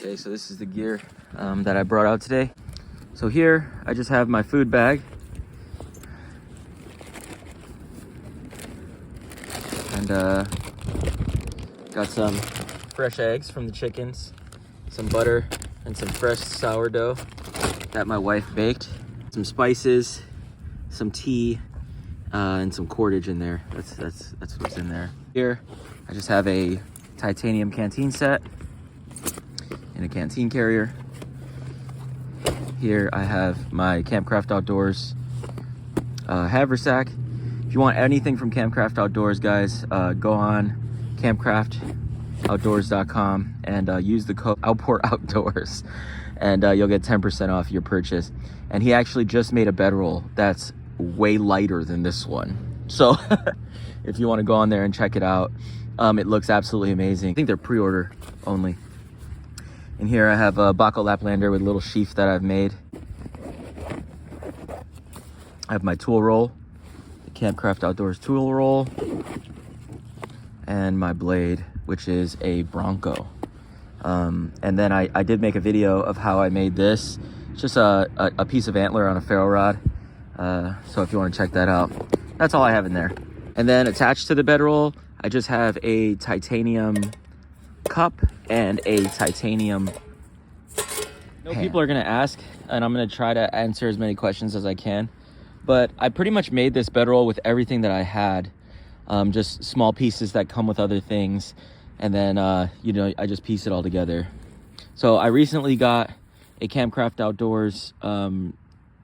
Okay, so this is the gear that I brought out today. So here I just have my food bag, and got some fresh eggs from the chickens, some butter, and some fresh sourdough that my wife baked, some spices, some tea, and some cordage in there. That's what's in there. Here I just have a titanium canteen set in a canteen carrier. Here I have my Campcraft Outdoors Haversack. If you want anything from Campcraft Outdoors, guys, go on campcraftoutdoors.com and use the code OutdoorOutdoors, and you'll get 10% off your purchase. And he actually just made a bedroll that's way lighter than this one. So if you want to go on there and check it out, it looks absolutely amazing. I think they're pre-order only. And here I have a Baco Laplander with a little sheath that I've made. I have my tool roll, the Campcraft Outdoors tool roll, and my blade, which is a Bronco. And then I did make a video of how I made this. It's just a piece of antler on a ferro rod. So if you want to check that out, that's all I have in there. And then attached to the bedroll, I just have a titanium cup and a titanium pan. People are gonna ask, and I'm gonna try to answer as many questions as I can, but I pretty much made this bedroll with everything that I had, just small pieces that come with other things, and then you know, I just piece it all together. So I recently got a Campcraft Outdoors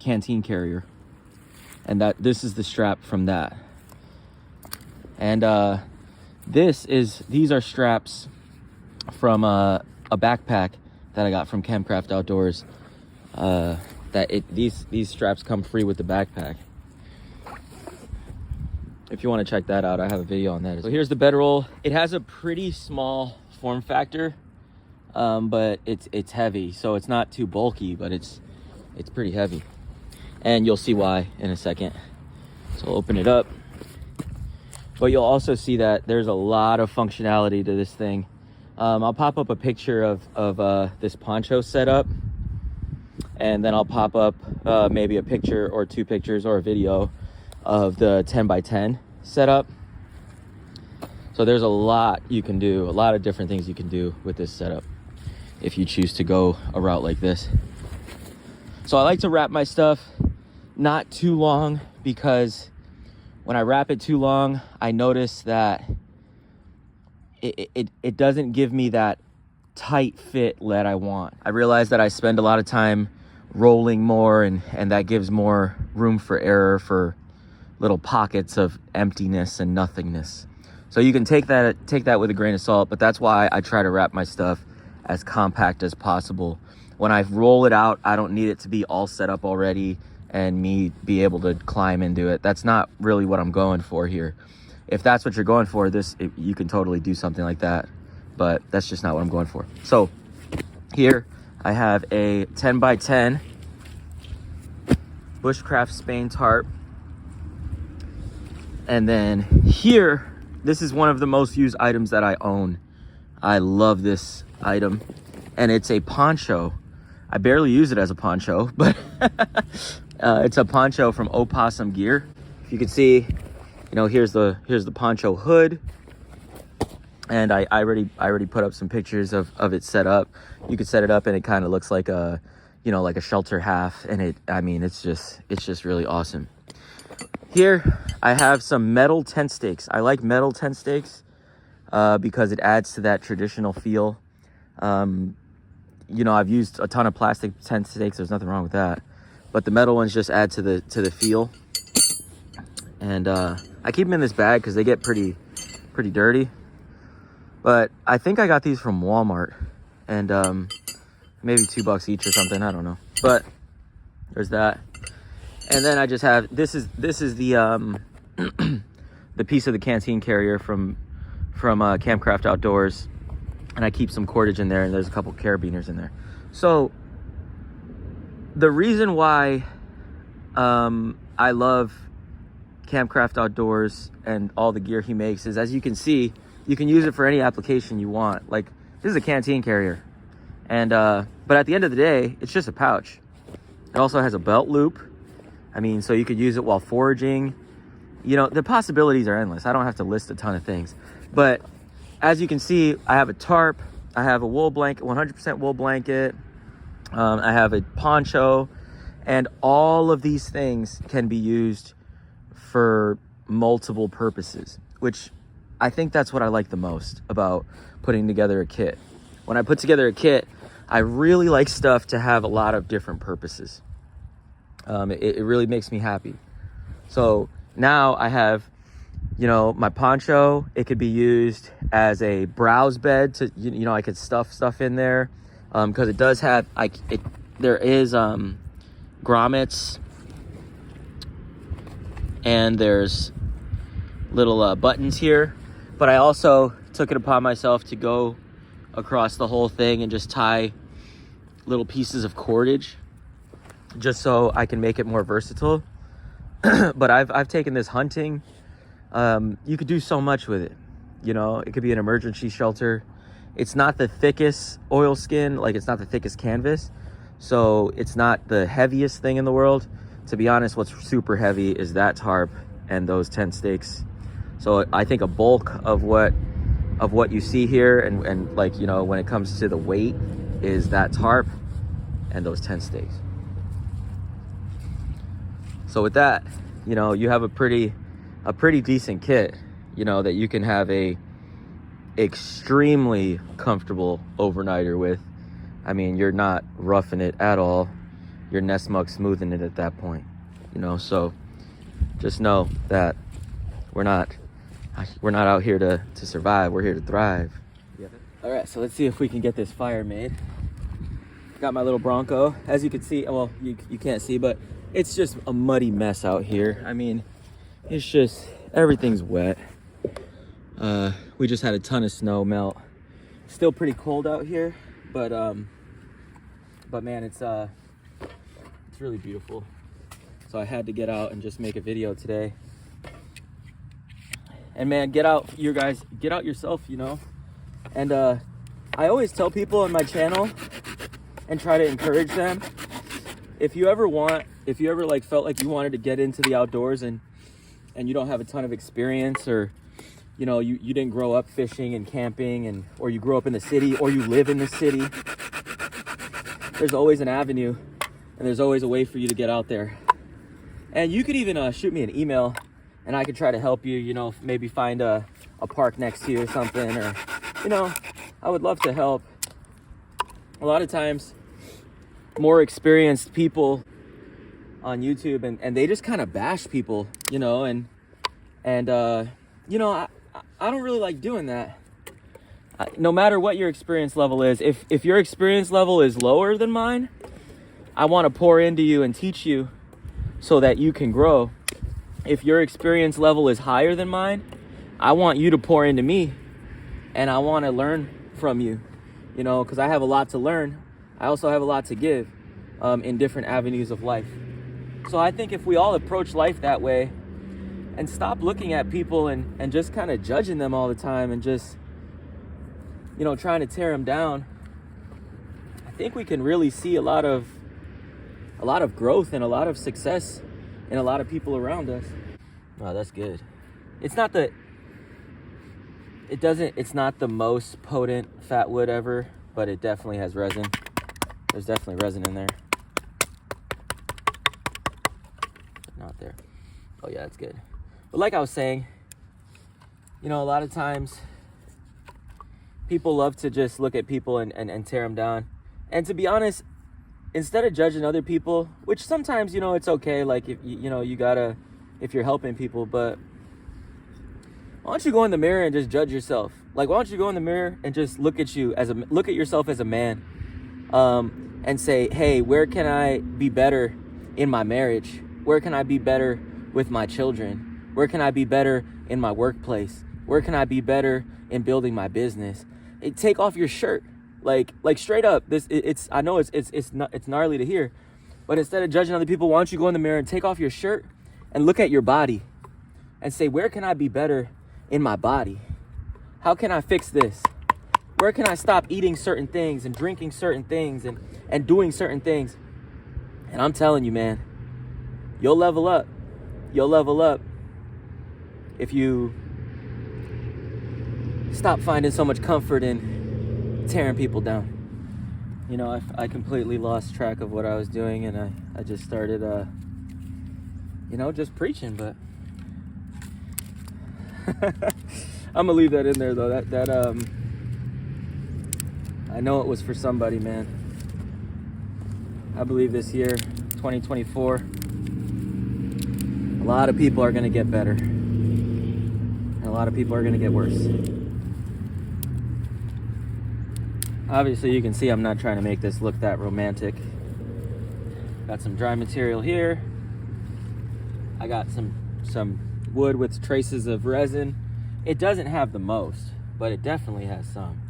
canteen carrier, and this is the strap from that. And these are straps from a backpack that I got from Campcraft Outdoors. These straps come free with the backpack. If you want to check that out, I have a video on that. So here's the bedroll. It has a pretty small form factor, but it's heavy, so it's not too bulky, but it's pretty heavy, and you'll see why in a second. So I'll open it up, but you'll also see that there's a lot of functionality to this thing. I'll pop up a picture of this poncho setup, and then I'll pop up maybe a picture or two pictures or a video of the 10x10 setup. So there's a lot you can do, a lot of different things you can do with this setup if you choose to go a route like this. So I like to wrap my stuff not too long, because when I wrap it too long, I notice that it doesn't give me that tight fit that I want. I realize that I spend a lot of time rolling more, and that gives more room for error, for little pockets of emptiness and nothingness. So you can take that with a grain of salt, but that's why I try to wrap my stuff as compact as possible. When I roll it out, I don't need it to be all set up already and me be able to climb into it. That's not really what I'm going for here. If that's what you're going for, you can totally do something like that, but that's just not what I'm going for. So here I have a 10x10 bushcraft Spain tarp. And then here, this is one of the most used items that I own. I love this item, and it's a poncho. I barely use it as a poncho, but it's a poncho from Opossum Gear. If you can see, you know, here's the poncho hood, and I already put up some pictures of it set up. You could set it up and it kind of looks like a, you know, like a shelter half, and it's just really awesome. Here I have some metal tent stakes. I like metal tent stakes because it adds to that traditional feel. You know, I've used a ton of plastic tent stakes. There's nothing wrong with that, but the metal ones just add to the feel. And I keep them in this bag because they get pretty dirty. But I think I got these from Walmart, and maybe $2 each or something. I don't know. But there's that. And then I just have this is the the piece of the canteen carrier from Campcraft Outdoors, and I keep some cordage in there, and there's a couple carabiners in there. So the reason why I love Campcraft Outdoors and all the gear he makes is, as you can see, you can use it for any application you want. Like, this is a canteen carrier, And but at the end of the day, it's just a pouch. It also has a belt loop. I mean, so you could use it while foraging. You know, the possibilities are endless. I don't have to list a ton of things. But as you can see, I have a tarp. I have a wool blanket, 100% wool blanket. I have a poncho. And all of these things can be used for multiple purposes, which I think that's what I like the most about putting together a kit. When I put together a kit, I really like stuff to have a lot of different purposes. It really makes me happy. So now I have, you know, my poncho. It could be used as a browse bed to, you know, I could stuff stuff in there, because it does have, there is grommets, and there's little buttons here. But I also took it upon myself to go across the whole thing and just tie little pieces of cordage, just so I can make it more versatile. But I've taken this hunting. You could do so much with it. You know, it could be an emergency shelter. It's not the thickest oilskin, like it's not the thickest canvas, so it's not the heaviest thing in the world. To be honest, what's super heavy is that tarp and those tent stakes. So I think a bulk of what you see here, and like, you know, when it comes to the weight, is that tarp and those tent stakes. So with that, you know, you have a pretty decent kit, you know, that you can have a extremely comfortable overnighter with. I mean, you're not roughing it at all. You're nest mug smoothing it at that point, you know. So just know that we're not out here to survive. We're here to thrive. All right, so let's see if we can get this fire made. Got my little Bronco. As you can see, well, you can't see, but it's just a muddy mess out here. I mean, it's just, everything's wet. We just had a ton of snow melt. Still pretty cold out here, but man, it's really beautiful. So I had to get out and just make a video today. And man, get out, you guys, get out yourself, you know. And I always tell people on my channel and try to encourage them, if you ever like felt like you wanted to get into the outdoors and you don't have a ton of experience, or you know, you didn't grow up fishing and camping, or you grew up in the city, or you live in the city, there's always an avenue, and there's always a way for you to get out there. And you could even shoot me an email, and I could try to help you, you know, maybe find a park next to you or something, or, you know, I would love to help. A lot of times, more experienced people on YouTube, and they just kind of bash people, you know, and you know, I don't really like doing that. No matter what your experience level is, if your experience level is lower than mine, I want to pour into you and teach you so that you can grow. If your experience level is higher than mine, I want you to pour into me, and I want to learn from you, you know, because I have a lot to learn. I also have a lot to give in different avenues of life. So I think if we all approach life that way and stop looking at people and just kind of judging them all the time and just, you know, trying to tear them down, I think we can really see a lot of growth and a lot of success in a lot of people around us. Wow, that's good. It's not the most potent fat wood ever, but it definitely has resin. There's definitely resin in there. Not there. Oh yeah, that's good. But like I was saying, you know, a lot of times people love to just look at people and tear them down. And to be honest, instead of judging other people, which sometimes, you know, it's okay, like, if you know, you gotta, if you're helping people, but why don't you go in the mirror and just judge yourself? Like, why don't you go in the mirror and just look at yourself as a man, and say, hey, where can I be better in my marriage? Where can I be better with my children? Where can I be better in my workplace? Where can I be better in building my business? Take off your shirt, like straight up. I know it's gnarly to hear, but instead of judging other people, why don't you go in the mirror and take off your shirt and look at your body and say, where can I be better in my body? How can I fix this? Where can I stop eating certain things and drinking certain things and doing certain things? And I'm telling you, man, you'll level up. You'll level up if you stop finding so much comfort in tearing people down. You know, I completely lost track of what I was doing, and I just started, you know, just preaching. But I'm gonna leave that in there, though. That I know it was for somebody, man. I believe this year, 2024, a lot of people are gonna get better, and a lot of people are gonna get worse. Obviously, you can see I'm not trying to make this look that romantic. Got some dry material here. I got some wood with traces of resin. It doesn't have the most, but it definitely has some.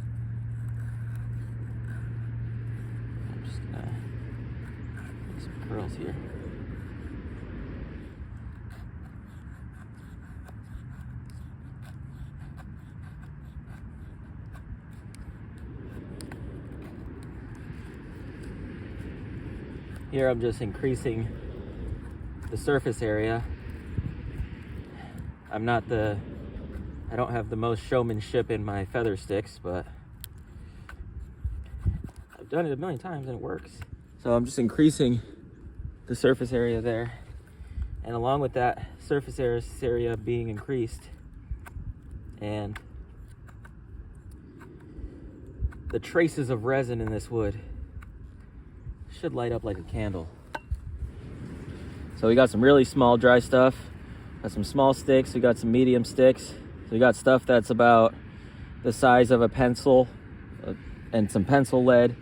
I'm just gonna make some curls here. Here I'm just increasing the surface area. I don't have the most showmanship in my feather sticks, but I've done it a million times and it works. So I'm just increasing the surface area there. And along with that surface area being increased and the traces of resin in this wood should light up like a candle. So we got some really small dry stuff, got some small sticks, we got some medium sticks. So we got stuff that's about the size of a pencil and some pencil lead.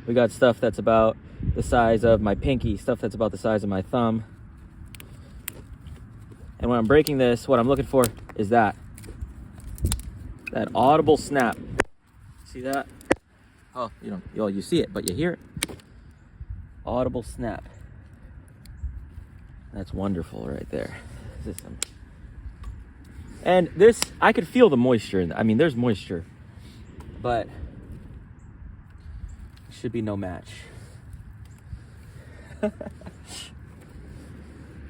We got stuff that's about the size of my pinky, stuff that's about the size of my thumb. And when I'm breaking this, what I'm looking for is that audible snap. See that? Oh, you see it, but you hear it. Audible snap. That's wonderful right there. And this, I could feel the moisture in I mean, there's moisture, but it should be no match.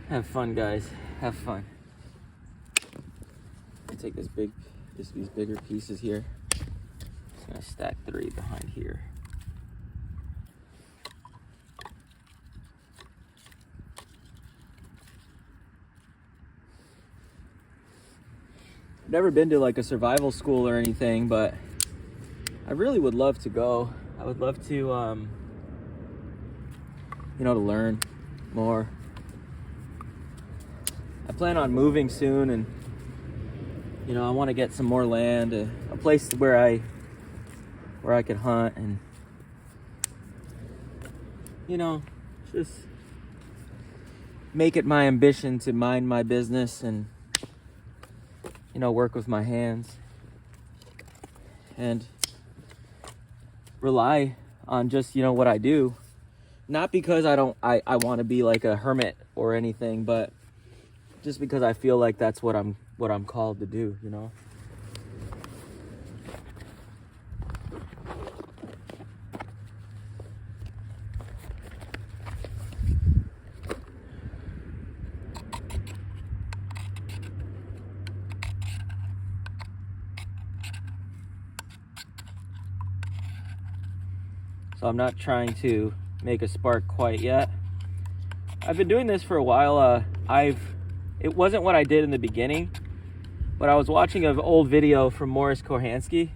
Have fun, guys. Have fun. I take these bigger pieces here. Just gonna stack 3 behind here. Never been to like a survival school or anything, but I really would love to go. I would love to, to learn more. I plan on moving soon, and I want to get some more land, a place where I could hunt, and just make it my ambition to mind my business and work with my hands and rely on just, what I do. Not because I want to be like a hermit or anything, but just because I feel like that's what I'm called to do, So I'm not trying to make a spark quite yet. I've been doing this for a while. It wasn't what I did in the beginning, but I was watching an old video from Morris Korhansky.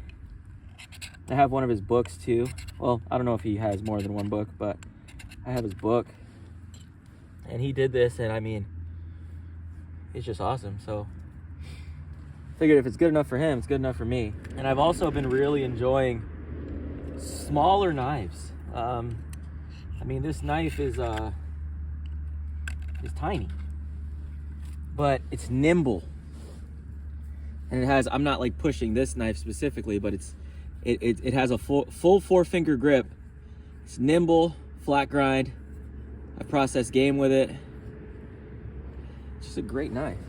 I have one of his books too. Well, I don't know if he has more than one book, but I have his book. And he did this, and I mean, it's just awesome. So figured if it's good enough for him, it's good enough for me. And I've also been really enjoying smaller knives. I mean, this knife is tiny, but it's nimble, and it has, I'm not like pushing this knife specifically, but it has a full 4-finger grip. It's nimble, flat grind. I process game with it. It's just a great knife.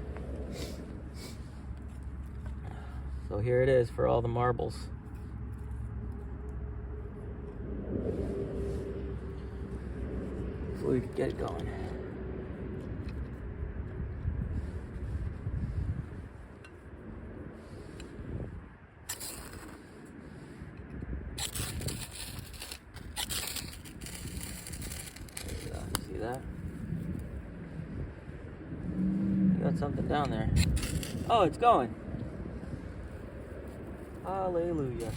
So here it is for all the marbles. so we could get it going. See that? We got something down there. Oh, it's going. Hallelujah.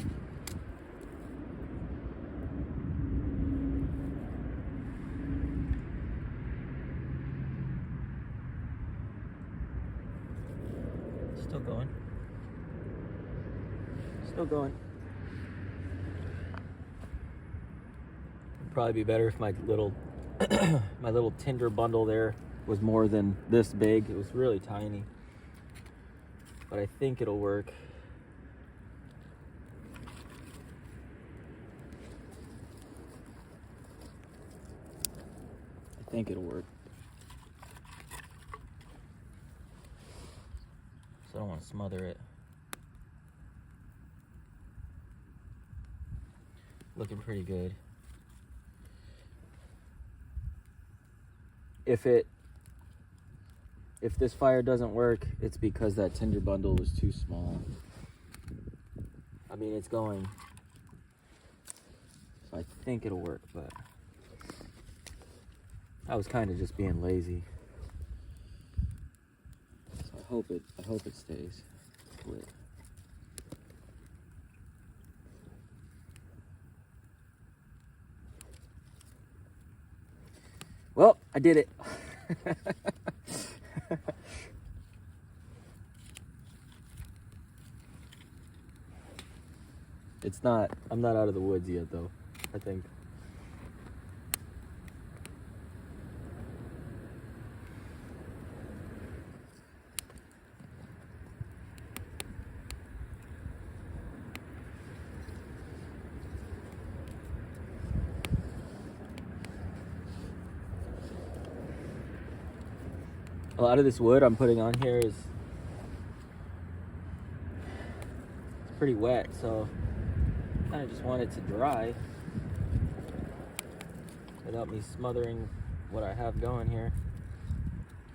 Still going. Still going. It'd probably be better if my little my little tinder bundle there was more than this big. It was really tiny. But I think it'll work. I think it'll work. So I don't want to smother it. Looking pretty good. If this fire doesn't work, it's because that tinder bundle was too small. I mean, it's going. So I think it'll work, but I was kind of just being lazy. So I hope it stays lit. Well, I did it. I'm not out of the woods yet though, I think. A lot of this wood I'm putting on here is it's pretty wet, so I kind of just want it to dry without me smothering what I have going here.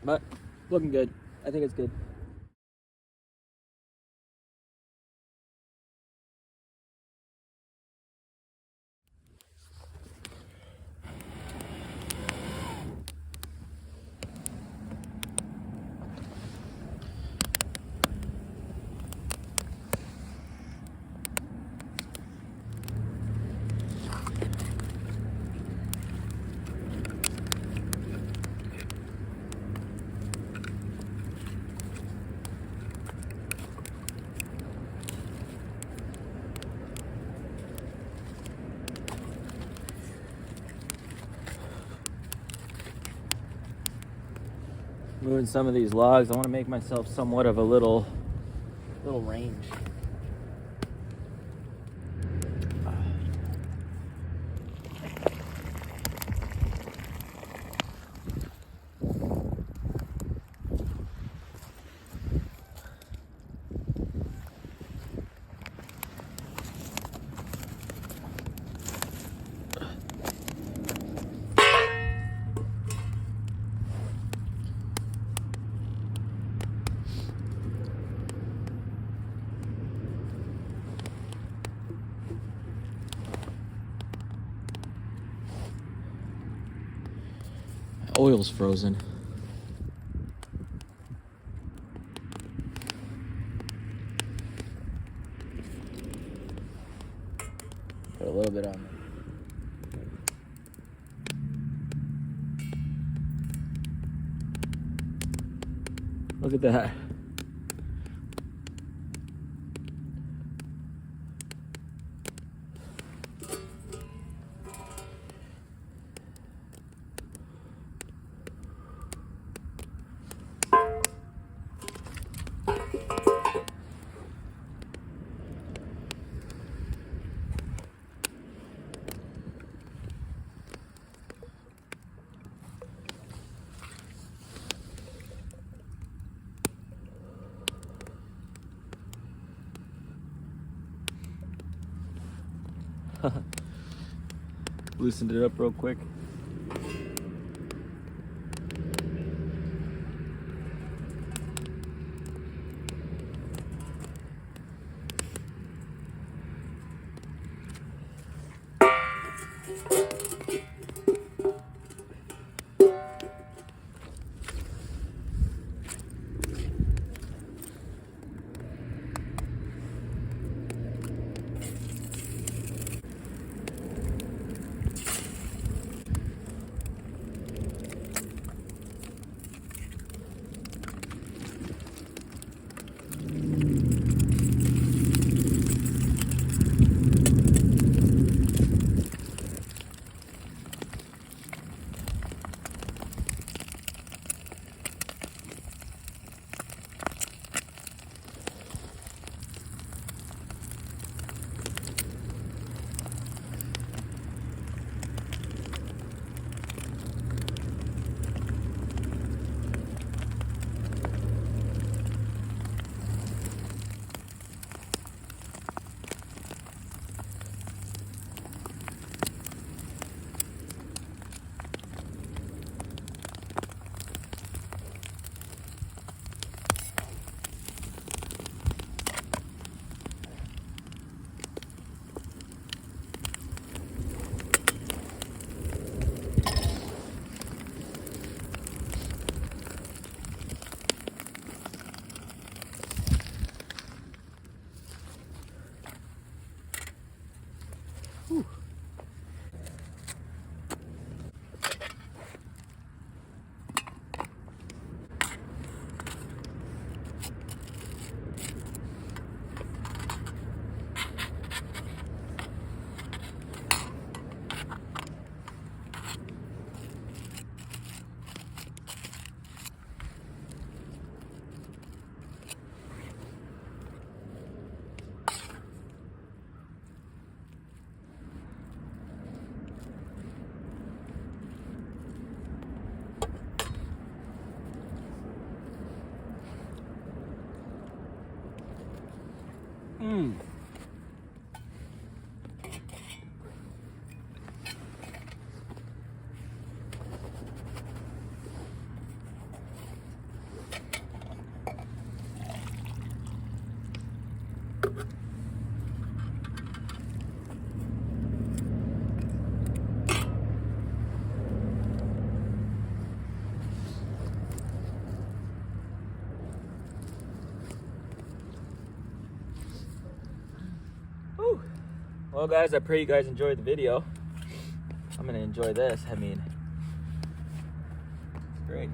But looking good. I think it's good. Moving some of these logs, I want to make myself somewhat of a little range. Oil's frozen. Put a little bit on there. Look at that. Loosened it up real quick. Whew. Well, guys, I pray you guys enjoyed the video. I'm gonna enjoy this. I mean, it's great.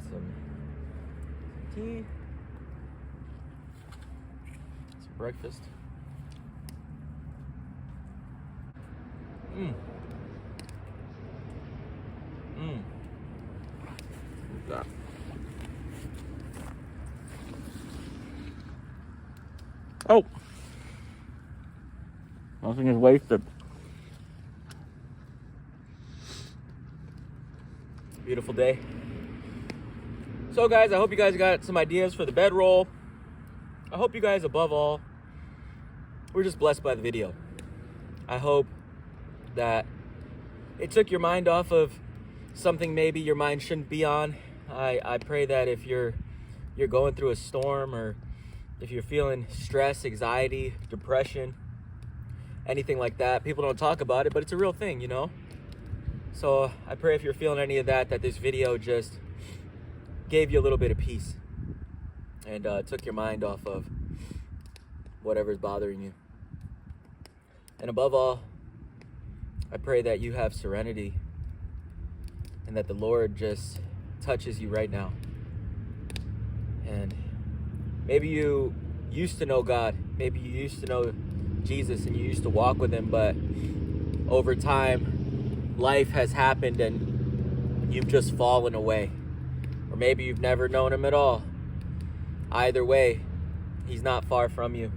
Some tea, some breakfast. What's that? Oh, nothing is wasted. Beautiful day. So guys, I hope you guys got some ideas for the bedroll. I hope you guys, above all, were just blessed by the video. I hope that it took your mind off of something maybe your mind shouldn't be on. I pray that if you're going through a storm, or if you're feeling stress, anxiety, depression, anything like that, people don't talk about it, but it's a real thing, you know? So I pray if you're feeling any of that, that this video just gave you a little bit of peace and took your mind off of whatever's bothering you. And above all, I pray that you have serenity and that the Lord just touches you right now. And maybe you used to know God, maybe you used to know Jesus and you used to walk with him, but over time, life has happened and you've just fallen away. Or maybe you've never known him at all. Either way, he's not far from you.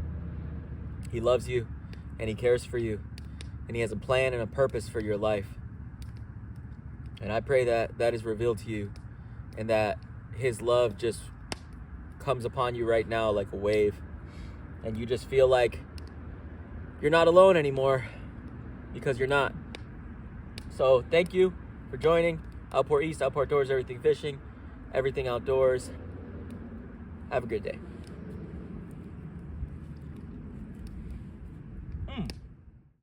He loves you and he cares for you. And he has a plan and a purpose for your life. And I pray that that is revealed to you and that his love just comes upon you right now like a wave. And you just feel like you're not alone anymore, because you're not. So thank you for joining Outpour East, Outpour Outdoors, everything fishing, everything outdoors. Have a good day.